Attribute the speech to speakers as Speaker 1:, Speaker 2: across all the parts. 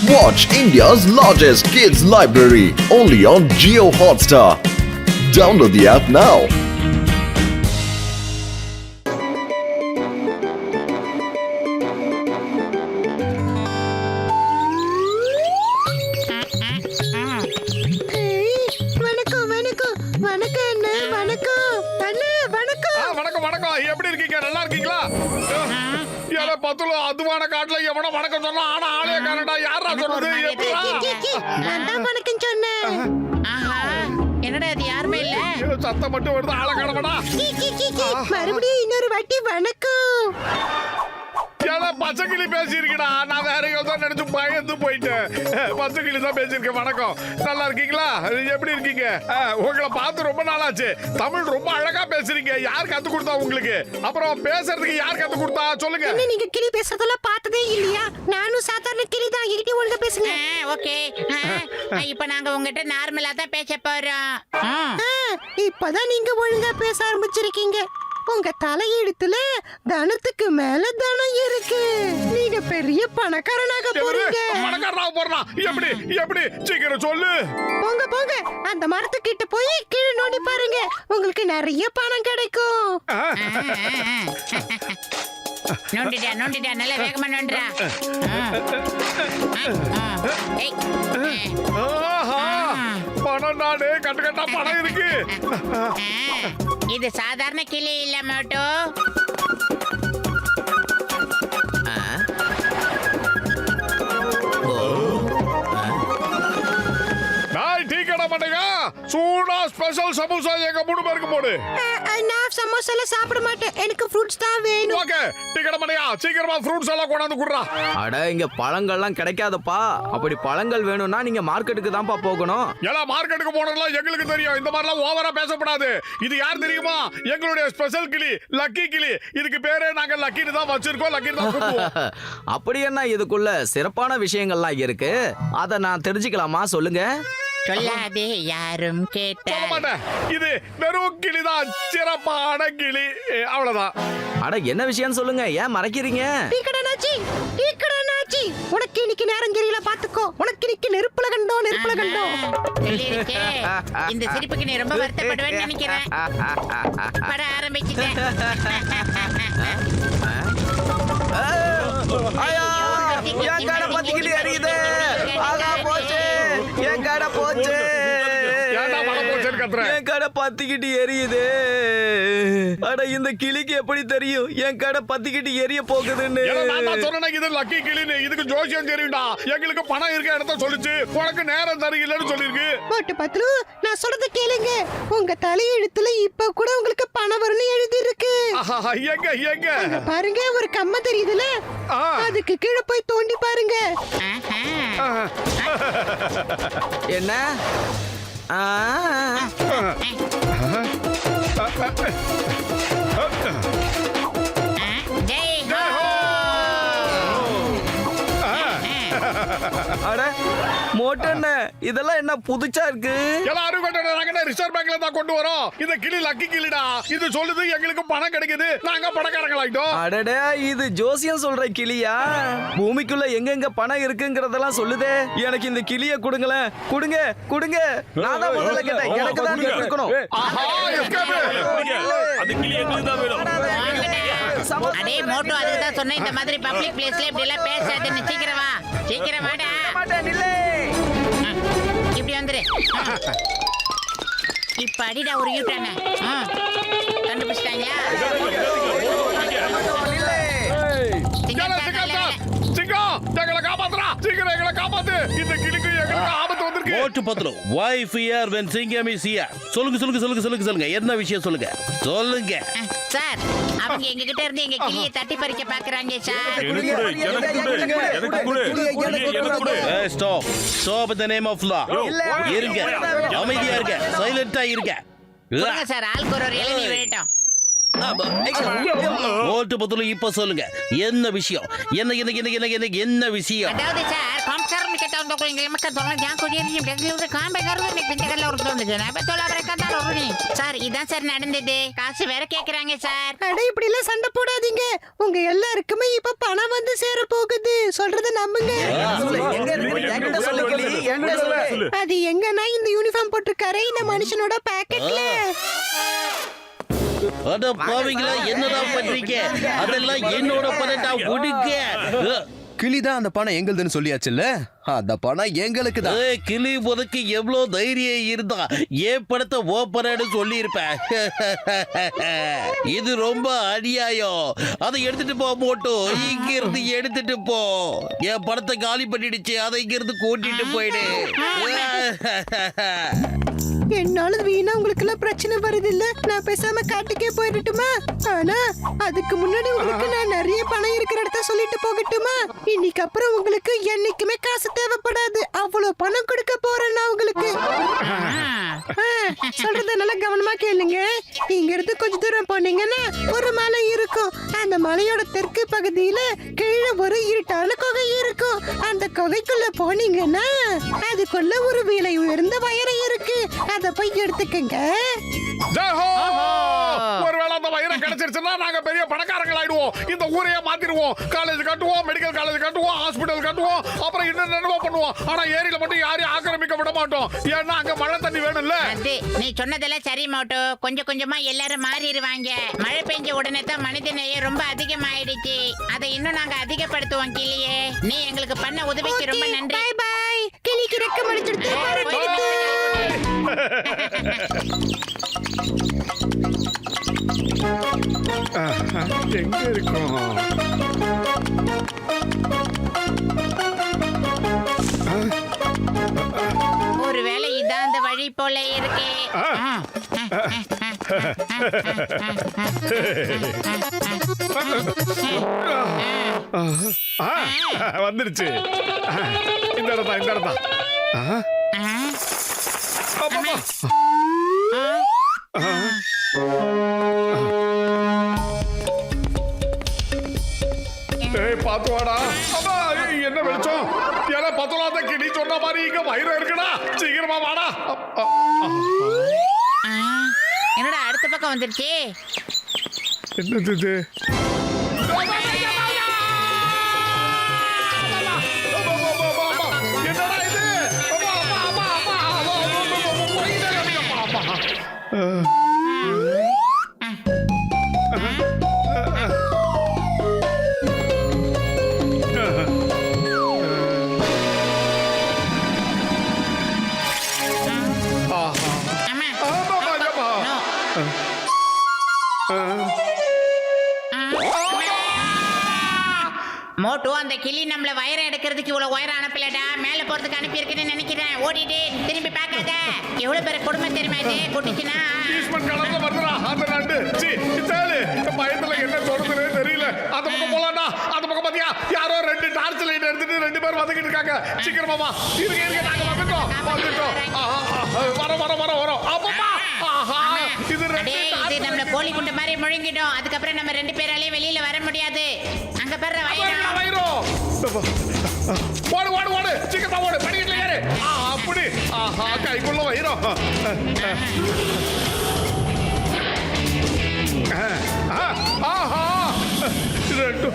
Speaker 1: Watch India's largest kids library only on Jio Hotstar. Download the app now.
Speaker 2: எப்படி இருக்கீங்க? நல்லா இருக்கீங்களா? அதுவான காட்டுல எவனோ வணக்கம் சொன்னா ஆனா ஆளே காணடா. யாரா சொல்றது?
Speaker 3: வணக்கம் சொன்னேன். என்னடா அது யாருமே இல்ல.
Speaker 2: சத்தம் மட்டும் வருது, ஆளை காணமாடா.
Speaker 3: மறுபடியும் இன்னொரு வாட்டி வணக்கம்.
Speaker 2: பச்சைக்கிளி பேசிருக்கா. நான் வேற ஏதோ நினைச்சு பயந்து போயிட்டேன். பச்சைக்கிளி தான் பேசிருக்கேன். வணக்கம், நல்லா இருக்கீங்களா? எப்படி இருக்கீங்க? உங்களை பார்த்து ரொம்ப நாளாச்சு. தமிழ் ரொம்ப அழகா பேசுறீங்க. யார் கத்து கொடுத்தா உங்களுக்கு? அப்புறம் பேசுறதுக்கு யார் கத்து கொடுத்தா சொல்லுங்க.
Speaker 3: நீங்க கிளி பேசுறதெல்லாம் பார்த்ததே இல்லையா? நானும் சாதாரண கிளி தான். என்கிட்ட ஒழுங்கா பேசுங்க. ஓகே, இப்போ நாங்க உங்ககிட்ட நார்மலா தான் பேச போறோம். இப்பதான் நீங்க ஒழுங்கா பேச ஆரம்பிச்சிருக்கீங்க. உங்க தலையெழுத்துல தனத்துக்கு மேல தனம் இருக்கு. நீங்க பெரிய பணக்காரனாக போறீங்க.
Speaker 2: பணக்காரனாக போறனா? எப்படி எப்படி? சீக்கிரம் சொல்லு.
Speaker 3: போங்க போங்க, அந்த மரத்துக்கிட்ட போய் கீழே நோண்டி பாருங்க. உங்களுக்கு நிறைய பணம் கிடைக்கும். நோண்டிடா நோண்டிடா, நல்ல வேகமா நோண்டுடா.
Speaker 2: பணம் நாடு கட்டு கட்டா பணம் இருக்கு.
Speaker 3: இது சாதாரண கிளி இல்ல மோட்டோ.
Speaker 2: டீ கடை மாட்டேங்க. சூடா ஸ்பெஷல் சமோசா எங்க 3 பேருக்கு போடு.
Speaker 3: நான் சமோசா எல்லாம் சாப்பிட மாட்டேன். எனக்கு ஃப்ரூட்ஸ் தான் வேணும்.
Speaker 2: ஓகே, டீ கடை மாட்டேங்க. சீக்கிரமா ஃப்ரூட்ஸ் எல்லாம் கொண்டாந்து குடுறா.
Speaker 4: அட, இங்க பழங்கள்லாம் கிடைக்காதப்பா. அப்படி பழங்கள் வேணும்னா நீங்க மார்க்கெட்டுக்கு தான்ப்பா போகணும்.
Speaker 2: எல்லாம் மார்க்கெட்டுக்கு போனதெல்லாம் எங்களுக்கு தெரியும். இந்த மாதிரிலாம் ஓவரா பேசப்படாது. இது யார் தெரியுமா? எங்களுடைய ஸ்பெஷல் கிளி, லக்கி கிளி. இதுக்கு பேரே நாங்க லக்கின்னு தான் வச்சிருக்கோம். லக்கின்னு தான் கூப்பிடுவோம்.
Speaker 4: அப்படி என்ன இதுக்குள்ள சிறப்பான விஷயங்கள்லாம் இருக்கு? அத நான் தெரிஞ்சுக்கலாமா? சொல்லுங்க.
Speaker 3: சொல்லாதே, யாரும் கேட்ட.
Speaker 2: இது வெறும் கிளிதான், சிறப்பான கிளி. அவ்வளவுதான்.
Speaker 4: அட, என்ன விஷயம் சொல்லுங்க, ஏன் மறைக்கிறீங்க?
Speaker 3: உனக்கு இன்னைக்கு நேரம் தெரியல, பாத்துக்கோ. உனக்கு இன்னைக்கு நெருப்புல கண்டோம், நெருப்புல கண்டோம். இந்த சிரிப்புக்கு நீ ரொம்ப வருத்தப்படுவேன்னு நினைக்கிறேன். பட ஆரம்பிச்சிட்டேன்.
Speaker 4: என் கடை பத்திக்கிட்டு எரியுது. ஆகா, போச்சு. என் கடை போச்சு. என் கடை பத்திக்கிட்டு எரியுது. அட, இந்த கிளிக்கு எப்படி தெரியும் என் கடை பத்திக்கிட்டு எரிய போகுதுன்னு?
Speaker 2: இது லக்கி கிளின்னு. இதுக்கு ஜோசியம் தெரியும்டா. எங்களுக்கு பணம் இருக்க இடத்த சொல்லிச்சு. உனக்கு நேரம் தருகில்லன்னு சொல்லிருக்கு.
Speaker 3: போட்டு பத்ரு, நான் சொல்றத கேளுங்க. உங்க தலையெழுத்துல இப்ப கூட உங்களுக்கு பணம் வரும்னு எழுதி இருக்கு.
Speaker 2: எங்க எங்க
Speaker 3: பாருங்க, ஒரு கம்ம தெரியுதுல, அதுக்கு கீழே போய் தோண்டி பாருங்க.
Speaker 4: என்ன? அட, மோட்டண்ண, இதெல்லாம் என்ன புதுச்சா இருக்கு?
Speaker 2: எல்லாரும் ரிசர்வ் பேங்க்ல தான் கொண்டு வரோம். இந்த கிளி லக்கி கிளிடா. இது சொல்லுது எங்களுக்கு பணம் கிடைக்குது, நாங்க பணக்காரங்களாயிட்டோம்.
Speaker 4: அடடே, இது ஜோசியம் சொல்ற கிளியா? பூமிக்குள்ள எங்கெங்க பணம் இருக்குங்கறதெல்லாம் சொல்லுதே. எனக்கு இந்த கிளிய கொடுங்களேன். கொடுங்க கொடுங்க. நான் தான் முதல்ல கேட்டேன். எனக்கு தான் கொடுக்கணும்.
Speaker 2: அது கிளி எங்களுக்கு தான் வேணும்.
Speaker 3: அடே மோட்டோ, அதுக்கு தான் சொன்னேன் இந்த மாதிரி பப்ளிக் பிளேஸ்ல இப்படி எல்லாம் பேசாதேன்னு. சீக்கிரம் வா, சீக்கிரம் வாடா. இப்படி வந்துரு. இப்ப அடிடா ஒரு யூட்டான. கண்டுபிடிச்சிட்டாங்களா?
Speaker 5: ஓட்டு பத்திரம். Why fear when Singham is here? சொல்லுங்க சொல்லுங்க சொல்லுங்க சொல்லுங்க சொல்லுங்க. என்ன விஷயம் சொல்லுங்க சொல்லுங்க.
Speaker 3: சார், அவங்க எங்க கிட்ட இருந்து எங்க கிளியை தட்டி பறிக்க பாக்குறாங்க sir.
Speaker 5: Stop. Stop in the name of law. இருங்க, அமைதியா இருங்க, சைலண்டா இருங்க.
Speaker 3: சார், ஆளுக்கு ஒரு இளநீ வேட்டும்.
Speaker 5: ஓட்டு பத்திரம் இப்ப சொல்லுங்க. என்ன விஷயம்? என்ன என்ன என்ன என்ன என்ன என்ன விஷயம்?
Speaker 3: அதாவது சார், காம்சர்னு கேட்டா வந்து உங்களுக்கு மக்கள் சொல்ல ஜான் கோடியன் பெங்களூரு காம்பேகர்ல எனக்கு பிண்டகல்ல ஒரு தோணுது. நான் பத்தோல பிரக்கதா வருனி. சார், இதான் சார் நடந்தது. காசு வேற கேக்குறாங்க சார். அட, இப்படி எல்லாம் சண்டை போடாதீங்க. உங்க எல்லாருக்குமே இப்ப பணம் வந்து சேர போகுது. சொல்றத நம்புங்க.
Speaker 4: என்கிட்ட சொல்லு.
Speaker 3: அது எங்கன்னா இந்த யூனிஃபார்ம் போட்டிருக்காரு இந்த மனுஷனோட பாக்கெட்ல.
Speaker 5: அட பாவிங்களா, என்னடா பண்றீங்க? அதெல்லாம் என்னோட பணட்டா, கொடுங்க.
Speaker 6: கிளிதான் அந்த பணம் எங்களுதுன்னு சொல்லியாச்சுல்ல, அந்த பணம் எங்களுக்கு தான்.
Speaker 5: கிளி முதக்கு எவ்வளவு தைரியம் இருந்தா ஏன் படத்தை ஓப்பனு சொல்லி இருப்பேன். இது ரொம்ப அநியாயம். அதை எடுத்துட்டு போ மோட்டோ, இங்க இருந்து எடுத்துட்டு போ. என் படத்தை காலி பண்ணிடுச்சு, அதை இங்க இருந்து கூட்டிட்டு போயிடு.
Speaker 3: என்னால வீணா உங்களுக்கு எல்லாம் பிரச்சனை வருது இல்ல, நான் பேசாம காட்டுக்கே போயிடட்டுமா? ஆனா அதுக்கு முன்னாடி உங்களுக்கு நான் நிறைய பணம் இருக்கிற இடத்த சொல்லிட்டு போகட்டுமா? இன்னைக்கு அப்புறம் உங்களுக்கு என்னைக்குமே காசு தேவைப்படாது. அவ்வளவு பணம் கொடுக்க போறேன் நான் உங்களுக்கு. சொல்றத நல்லா கவனமா கேளுங்க. இங்க இருந்து கொஞ்ச தூரம் போனீங்கன்னா ஒரு மலை இருக்கும். அந்த மலையோட தெற்கு பகுதியில கீழே ஒரு இருட்டான குகை இருக்கும். அந்த குகைக்குள்ள போனீங்கன்னா அதுக்குள்ள ஒரு விலை உயர்ந்த வயரை இருக்கு. அத போய் எடுத்துக்கங்க.
Speaker 2: ஜெயஹோ! ஒருவேளை அந்த வயிறு கிடைச்சிருச்சுன்னா நாங்க பெரிய பணக்காரங்கள் ஆயிடுவோம். இந்த ஊரையே மாத்திடுவோம். காலேஜ் கட்டுவோம், மெடிக்கல் காலேஜ் கட்டுவோம், ஹாஸ்பிடல் கட்டுவோம், அப்புறம் இன்னும் என்னென்னமோ பண்ணுவோம். ஆனா ஏரியில மட்டும் யாரையும் ஆக்கிரமிக்க விட மாட்டோம். ஏன்னா அங்க மழை தண்ணி வேணும்ல.
Speaker 7: அது நீ சொன்னதெல்லாம் சரி மோட்டோ. கொஞ்சம் கொஞ்சமா எல்லாரும் மாறிடுவாங்க. மழை பெஞ்ச உடனே தான் மனித நேயம் ரொம்ப அதிகமாயிடுச்சு. அதை இன்னும் நாங்க அதிகப்படுத்துவோம் கிளியே. நீ எங்களுக்கு பண்ண உதவிக்கு ரொம்ப நன்றி.
Speaker 3: Bye bye. கிளிக்கு ரெக்க மடிச்சிட்டு போறேன்.
Speaker 2: எங்க இருக்கும்?
Speaker 7: ஒருவேளை இதான் அந்த வழி போல இருக்கே.
Speaker 2: வந்துருச்சு. இந்த இடம் தான், இந்த இடம் தான். பாத்து வாடா. என்ன வெளிச்சம்? ஏன்னா பத்தலாத கிளி சொன்ன மாதிரி இங்க வயிறு இருக்குடா. சீக்கிரமா வாடா.
Speaker 7: என்னடா அடுத்த பக்கம் வந்துருச்சு.
Speaker 2: என்னது இது? என்னடா இது?
Speaker 7: மோட்டோ, அந்த கிளி நம்மள வயரை எடுக்கிறதுக்கு இவ்வளவு உயரம் அனுப்பலடா. மேல போறதுக்கு அனுப்பி இருக்குன்னு நினைக்கிறேன். ஓடிட்டு திரும்பி பார்க்காத. எவ்வளவு பேர் குடும்பம் தெரியுமா இது? குட்டிச்சுனா
Speaker 2: ஈஸ்மன் கலர்ல வருதுடா அந்த நண்டு. சீ, இத்தாலு பயத்துல என்ன சொல்றதுனே தெரியல. அந்த பக்கம் போலாம்டா. அந்த பக்கம் பாத்தியா யாரோ ரெண்டு டார்ச் லைட் எடுத்துட்டு ரெண்டு பேர் வந்துகிட்டு இருக்காங்க. சீக்கிரமா இருங்க நாங்க வந்துட்டோம். வரோம். அப்பப்பா. ஆஹா, இது ரெண்டு
Speaker 7: இது நம்மள கோழி குண்டு மாதிரி முழுங்கிடும். அதுக்கப்புறம் நம்ம ரெண்டு பேராலையும் வெளியில வர முடியாது. அங்க பாரு
Speaker 2: வயிறு. ஓடு சீக்கிரமா ஓடு. படிக்கட்டுல ஏறு. அப்படி. ஆஹா, கைக்குள்ள வயிறு. ஆஹா, ரெண்டு.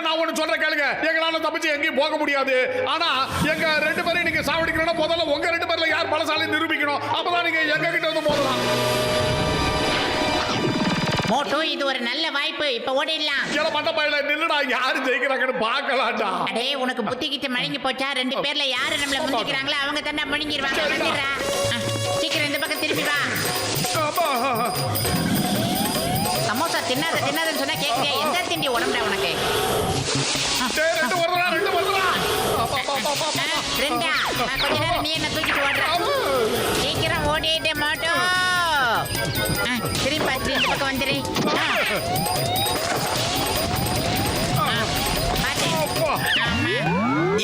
Speaker 2: நான் ஒண்ணு சொல்றேன் கேளுங்க. எங்களால தப்பிச்சு எங்கேயும் போக முடியாது. ஆனா எங்க ரெண்டு பேரும் நீங்க சாவடிக்கணும். முதல்ல உங்க ரெண்டு பேர்ல யார் பலசாலி நிரூபிக்கணும். அப்பதான் நீங்க எங்க கிட்ட வந்து போகலாம்.
Speaker 7: மோட்டோ, இது ஒரு நல்ல வாய்ப்பு. இப்ப ஓடிடலாம்.
Speaker 2: ஏல மண்டபையில நில்லுடா. யாரு ஜெயிக்கிறாங்கன்னு பார்க்கலாம்டா.
Speaker 7: அடே, உனக்கு புத்தி கிட்ட மழுங்கி போச்சா? ரெண்டு பேர்ல யாரு நம்மள முந்திக்கிறாங்களோ அவங்க தானே முழுங்கிடுவாங்க. சீக்கிரம் இந்த பக்கம் திரும்பி வா. சமோசா தின்னாதன்னு சொன்னா கேக்குறியா? எந்த திண்டி உடம்புடா உனக்கு? ரெண்டா? கொஞ்ச நேரம் நீ என்ன தூக்கிட்டு ஓடுற? சீக்கிரம் ஓடிட்டு மாட்டோ. திரும்பி பார்த்து இந்த பக்கம் வந்துரு.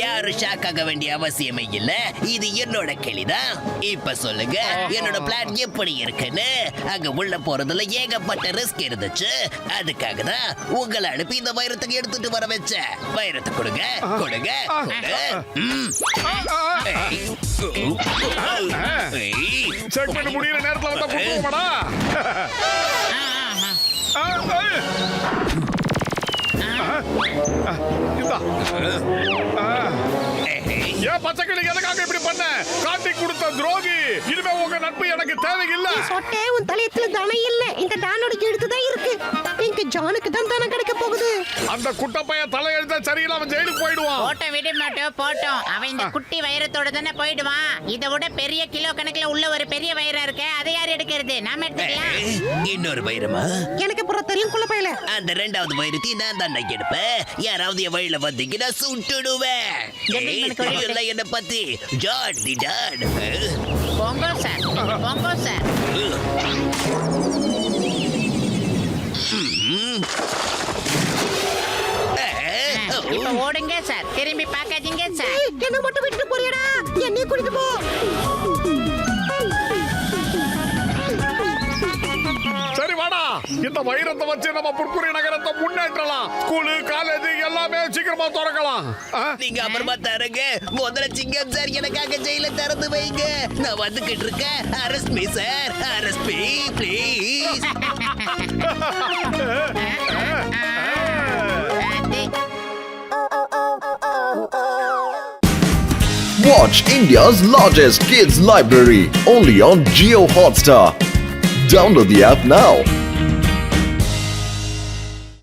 Speaker 8: யாரும் ஷாக் ஆக வேண்டிய அவசியமே இல்ல. இது என்னோட கிளிதான். இப்ப சொல்லுங்க என்னோட பிளான் எப்படி இருக்குன்னு. அங்க உள்ள போறதுல ஏகப்பட்ட ரிஸ்க் இருந்துச்சு. அதுக்காக தான் உங்களை அனுப்பி இந்த வைரத்துக்கு எடுத்துட்டு வர வச்சேன். வைரத்தை கொடுங்க.
Speaker 2: செக் பண்ணி முடியற நேரத்துல வந்தா கொடுத்துருவாடா. இந்தா. ஏன் பச்சைக்கிளி எதுக்காக இப்படி பண்ண? காட்டி கொடுத்த துரோகி. இனிமே உங்க நட்பு எனக்கு தேவையில்லை.
Speaker 3: சொட்டே உன் தலையத்துல தானம் இல்ல. இந்த தானோட எழுத்து தான் இருக்கு. எங்க ஜானுக்கு தான் தானம் கிடைக்க போகுது.
Speaker 2: அந்த குட்ட பையன் தலையெழுத்த சரியில்லை, அவன் ஜெயிலுக்கு போயிடுவான்.
Speaker 7: போட்டோம் விட மாட்டோம் போட்டோம். அவன் இந்த குட்டி வைரத்தோட தானே போயிடுவான். இதை விட பெரிய கிலோ கணக்குல உள்ள ஒரு பெரிய வைரம் இருக்கு. அதை யார் எடுக்கிறது? நாம எடுத்துக்கலாம்.
Speaker 8: இன்னொரு வைரமா?
Speaker 3: எனக்கு புற தெரியும் குள்ள பையல.
Speaker 8: அந்த ரெண்டாவது வைரத்தை நான் தான் எடுப்பேன். யாராவது என் வழியில வந்தீங்கன்னா சுட்டுடுவேன். இல்லை என்ன பத்தி ஜான் தி டான்.
Speaker 7: போங்கோ சார், போங்கோ சார். இப்ப ஓடுங்க சார், திரும்பி பார்க்காதீங்க சார்.
Speaker 3: என்ன மட்டும் விட்டு போறியடா? என்னைய கூட்டிட்டு போ.
Speaker 2: சரி வாடா, இந்த வைரத்தை வச்சு நம்ம புர்புரி நகரத்தை முன்னேற்றலாம். ஸ்கூலு, காலேஜ் எல்லாமே சீக்கிரமா திறக்கலாம்.
Speaker 8: நீங்க அப்புறமா தரங்க. முதல்ல சிங்கம் சார் எனக்காக ஜெயில திறந்து வைங்க. நான் வந்துகிட்டு இருக்கேன். Arrest me sir, arrest me please.
Speaker 1: Watch India's largest kids library only on Geo Hotstar. Download the app now.